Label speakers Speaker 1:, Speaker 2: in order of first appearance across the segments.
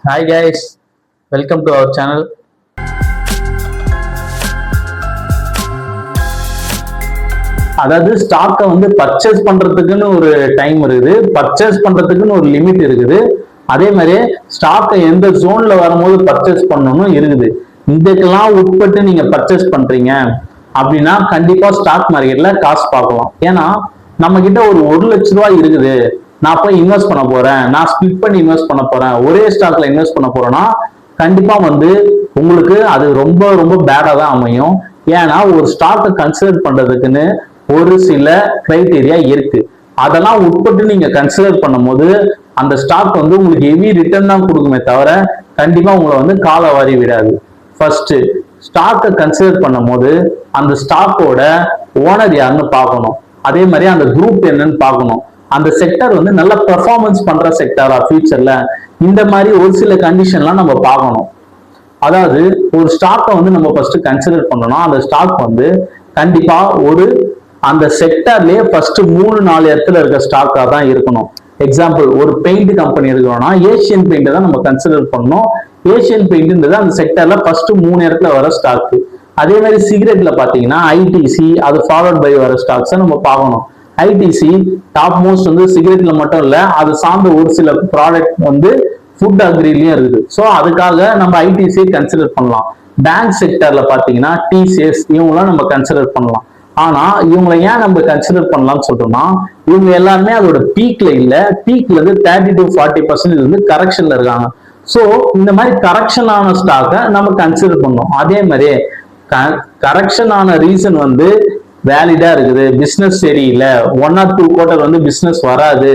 Speaker 1: Hi guys, welcome to our channel. அதாவது ஸ்டாக்கை purchase பண்றதுக்குன்னு ஒரு டைம் இருக்குது, பர்ச்சேஸ் பண்றதுக்குன்னு ஒரு லிமிட் இருக்குது. அதே மாதிரி ஸ்டாக்கை எந்த ஜோன்ல வரும்போது பர்ச்சேஸ் பண்ணணும் இருக்குது. இதுக்கெல்லாம் உட்பட்டு நீங்க பர்ச்சேஸ் பண்றீங்க அப்படின்னா கண்டிப்பா ஸ்டாக் மார்க்கெட்ல காசு பார்க்கலாம். ஏன்னா நம்ம கிட்ட ஒரு 1,00,000 ரூபாய் இருக்குது, நான் போய் இன்வெஸ்ட் பண்ண போறேன், நான் ஸ்பிளிட் பண்ணி இன்வெஸ்ட் பண்ண போறேன், ஒரே ஸ்டாக்ல இன்வெஸ்ட் பண்ண போறேன்னா கண்டிப்பா உங்களுக்கு அது ரொம்ப ரொம்ப பேடா தான் அமையும். ஏன்னா ஒரு ஸ்டாக்கை கன்சிடர் பண்றதுக்குன்னு ஒரு சில கிரைட்டீரியா இருக்கு. அதெல்லாம் உட்பட்டு நீங்க கன்சிடர் பண்ணும் போது அந்த ஸ்டாக் உங்களுக்கு ஹெவி ரிட்டர்ன் தான் கொடுக்குமே தவிர கண்டிப்பா உங்களை கால வாரி விடாது. ஃபர்ஸ்ட் ஸ்டாக்கை கன்சிடர் பண்ணும் போது அந்த ஸ்டாக்கோட ஓனர் யாருன்னு பார்க்கணும். அதே மாதிரி அந்த குரூப் என்னன்னு பார்க்கணும். அந்த செக்டர் நல்ல பெர்ஃபார்மன்ஸ் பண்ற செக்டரா ஃபியூச்சர்ல, இந்த மாதிரி ஒரு சில கண்டிஷன்லாம் நம்ம பார்க்கணும். அதாவது ஒரு ஸ்டாக்கை நம்ம ஃபர்ஸ்ட் கன்சிடர் பண்ணணும். அந்த ஸ்டாக் கண்டிப்பா அந்த செக்டர்லயே ஃபர்ஸ்ட் 3-4 இடத்துல இருக்க ஸ்டாக்கா தான் இருக்கணும். எக்ஸாம்பிள், ஒரு பெயிண்ட் கம்பெனி இருக்கிறோம்னா ஏசியன் பெயிண்ட் தான் நம்ம கன்சிடர் பண்ணணும். ஏசியன் பெயிண்ட்ன்றது அந்த செக்டர்ல ஃபர்ஸ்ட் 3 இடத்துல வர ஸ்டாக். அதே மாதிரி சிகரெட்ல பாத்தீங்கன்னா ஐடிசி, அது ஃபாலோட் பை வர ஸ்டாக்ஸை நம்ம பார்க்கணும். ஐடிசி டாப் மோஸ்ட் சிகரெட்ல மட்டும் இல்ல, அது சார்ந்த ஒரு சில ப்ராடக்ட் ஃபுட் அக்ரிலயும் இருக்குது. ஸோ அதுக்காக நம்ம ஐடிசியை கன்சிடர் பண்ணலாம். பேங்க் செக்டர்ல பாத்தீங்கன்னா டிசிஎஸ், இவங்களாம் நம்ம கன்சிடர் பண்ணலாம். ஆனா இவங்களை ஏன் நம்ம கன்சிடர் பண்ணலாம்னு சொல்றோம்னா, இவங்க எல்லாருமே அதோட பீக்ல இல்ல, பீக்ல 30 to 40% கரெக்ஷன்ல இருக்காங்க. ஸோ இந்த மாதிரி கரெக்ஷன் ஆன ஸ்டாக்கை நம்ம கன்சிடர் பண்ணோம். அதே மாதிரி கரெக்ஷன் ஆன ரீசன் வேலிடா இருக்குது, பிசினஸ் சரியில்லை, 1 or 2 quarter பிசினஸ் வராது,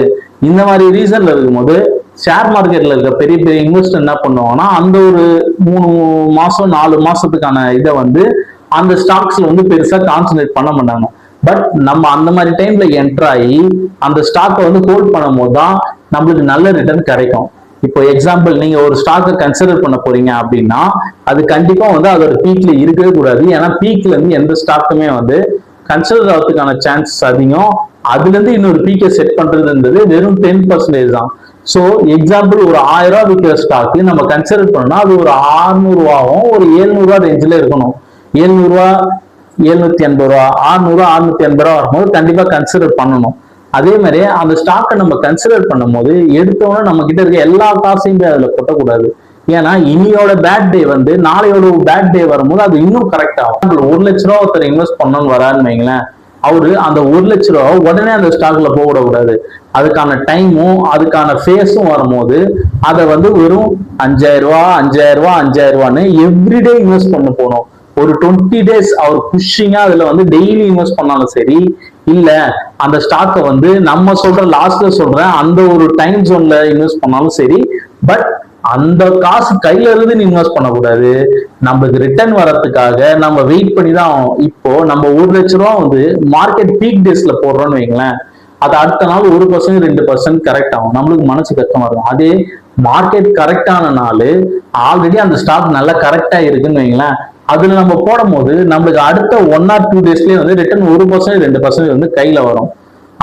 Speaker 1: இந்த மாதிரி ரீசன்ல இருக்கும்போது ஷேர் மார்க்கெட்ல இருக்க பெரிய பெரிய இன்வெஸ்டர் என்ன பண்ணுவாங்கன்னா அந்த ஒரு 3 மாசம் 4 மாசத்துக்கான இதை அந்த ஸ்டாக்ஸ்ல பெருசா கான்சென்ட்ரேட் பண்ண மாட்டாங்க. பட் நம்ம அந்த மாதிரி டைம்ல என்டர் ஆகி அந்த ஸ்டாக்கை ஹோல்ட் பண்ணும் போது தான் நம்மளுக்கு நல்ல ரிட்டர்ன் கிடைக்கும். இப்போ எக்ஸாம்பிள், நீங்க ஒரு ஸ்டாக்கை கன்சிடர் பண்ண போறீங்க அப்படின்னா அது கண்டிப்பா அதோட பீக்ல இருக்கவே கூடாது. ஏன்னா பீக்ல எந்த ஸ்டாக்குமே கன்சிடர் ஆகிறதுக்கான சான்சஸ் அதிகம். அதுல இருந்து இன்னொரு பீக்கை செட் பண்றதுன்றது வெறும் 10% தான். ஸோ எக்ஸாம்பிள், ஒரு 1000 ரூபாய் விற்கிற ஸ்டாக்கு நம்ம கன்சிடர் பண்ணோம்னா அது ஒரு 600 ரூபாவும் ஒரு 700 ரூபாய் ரேஞ்சில் இருக்கணும். 700 ரூபா, 780 ரூபா, 600 680 ரூபா வரும்போது கண்டிப்பா கன்சிடர் பண்ணணும். அதே மாதிரி அந்த ஸ்டாக்கை நம்ம கன்சிடர் பண்ணும் போது எடுத்தோன்னா நம்ம கிட்ட இருக்க எல்லா காசையுமே அதுல கொட்டக்கூடாது. ஏன்னா இனியோட பேட் டே நாளையோட பேட் டே வரும்போது அது இன்னும் கரெக்ட் ஆகும். 1,00,000 ரூபா ஒருத்தர் இன்வெஸ்ட் பண்ணணும்னு வரான்னு வைங்களேன், அவரு அந்த 1,00,000 ரூபா உடனே அந்த ஸ்டாக்ல போகக்கூடாது. அதுக்கான டைமும் அதுக்கான ஃபேஸும் வரும்போது அதை வெறும் 5,000 ரூபா 5,000 ரூபா 5,000 ரூபான்னு எவ்ரிடே இன்வெஸ்ட் பண்ண போகணும். ஒரு 20 days அவர் புஷ்ஷிங்கா அதுல டெய்லி இன்வெஸ்ட் பண்ணாலும் சரி, இல்ல அந்த ஸ்டாக்கை நம்ம சொல்ற லாஸ்ட்ல சொல்ற அந்த ஒரு டைம் ஜோன்ல இன்வெஸ்ட் பண்ணாலும் சரி, பட் அந்த காசு கையில இருந்து இன்வெஸ்ட் பண்ணக்கூடாது. நம்மளுக்கு ரிட்டர்ன் வரதுக்காக நம்ம வெயிட் பண்ணி தான் ஆகும். இப்போ நம்ம 1,00,000 ரூபா மார்க்கெட் பீக் டேஸ்ல போடுறோம்னு வைங்களேன், அது அடுத்த நாள் 1% 2% கரெக்ட் ஆகும், நம்மளுக்கு மனசு கஷ்டமா இருக்கும். அதே மார்க்கெட் கரெக்டான நாள் ஆல்ரெடி அந்த ஸ்டாக் நல்லா கரெக்டா இருக்குன்னு வைங்களேன், அதுல நம்ம போடும் போது நம்மளுக்கு அடுத்த 1 or 2 டேஸ்லயே ரிட்டர்ன் 1% 2% கையில வரும்.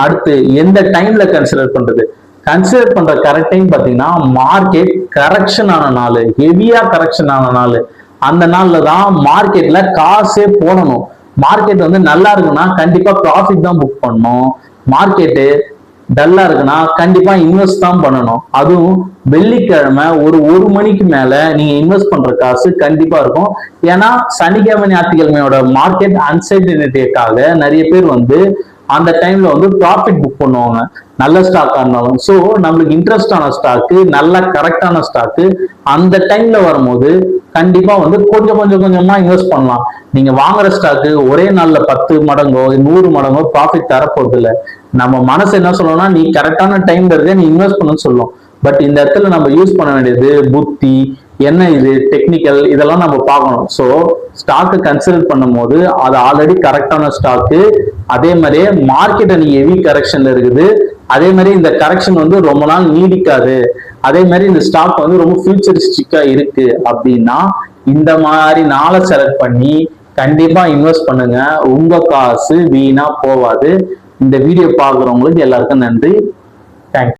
Speaker 1: அடுத்து எந்த டைம்ல கன்சிடர் பண்றது? கன்சிடர் பண்ற கரெக்ட் டைம் பாத்தீங்கன்னா மார்க்கெட் கரெக்ஷன் ஆன நாள், ஹெவியா கரெக்ஷன் ஆன நாள், அந்த நாள்ல தான் மார்க்கெட்ல காசே போடணும். மார்க்கெட் நல்லா இருக்குன்னா கண்டிப்பா ப்ராஃபிட் தான் புக் பண்ணணும். மார்க்கெட்டு டல்லா இருக்குன்னா கண்டிப்பா இன்வெஸ்ட் தான் பண்ணணும். அதுவும் வெள்ளிக்கிழமை ஒரு மணிக்கு மேல நீங்க இன்வெஸ்ட் பண்ற காசு கண்டிப்பா இருக்கும். ஏன்னா சனிக்கிழமை ஞாயிற்றுக்கிழமையோட மார்க்கெட் அன்சர்டனிட்டிக்காக நிறைய பேர் அந்த டைம்ல ப்ராஃபிட் புக் பண்ணுவாங்க, நல்ல ஸ்டாக்கா இருந்தாலும். ஸோ நம்மளுக்கு இன்ட்ரெஸ்ட் ஆன ஸ்டாக்கு, நல்ல கரெக்டான ஸ்டாக்கு அந்த டைம்ல வரும்போது கண்டிப்பா கொஞ்சம் கொஞ்சமா இன்வெஸ்ட் பண்ணலாம். நீங்க வாங்குற ஸ்டாக்கு ஒரே நாள்ல 10 மடங்கோ 100 மடங்கோ ப்ராஃபிட் தரப்போறது இல்லை. நம்ம மனசு என்ன சொல்லணும்னா, நீ கரெக்டான டைம்ல இருக்க நீ இன்வெஸ்ட் பண்ணணும்னு சொல்லும். பட் இந்த இடத்துல நம்ம யூஸ் பண்ண வேண்டியது புத்தி, என்ன இது டெக்னிக்கல், இதெல்லாம் நம்ம பார்க்கணும். ஸோ ஸ்டாக்கு கன்சிடர் பண்ணும் போது அது ஆல்ரெடி கரெக்டான ஸ்டாக்கு, அதே மாதிரியே மார்க்கெட் நீங்க ஹெவி கரெக்ஷன்ல இருக்குது, அதே மாதிரி இந்த கரெக்ஷன் ரொம்ப நாள் நீடிக்காது, அதே மாதிரி இந்த ஸ்டாக் ரொம்ப ஃபியூச்சரிஸ்டிக்கா இருக்கு அப்படின்னா இந்த மாதிரி நாளை செலக்ட் பண்ணி கண்டிப்பா இன்வெஸ்ட் பண்ணுங்க. உங்க காசு வீணா போவாது. இந்த வீடியோ பார்க்குறவங்களுக்கு எல்லாருக்கும் நன்றி.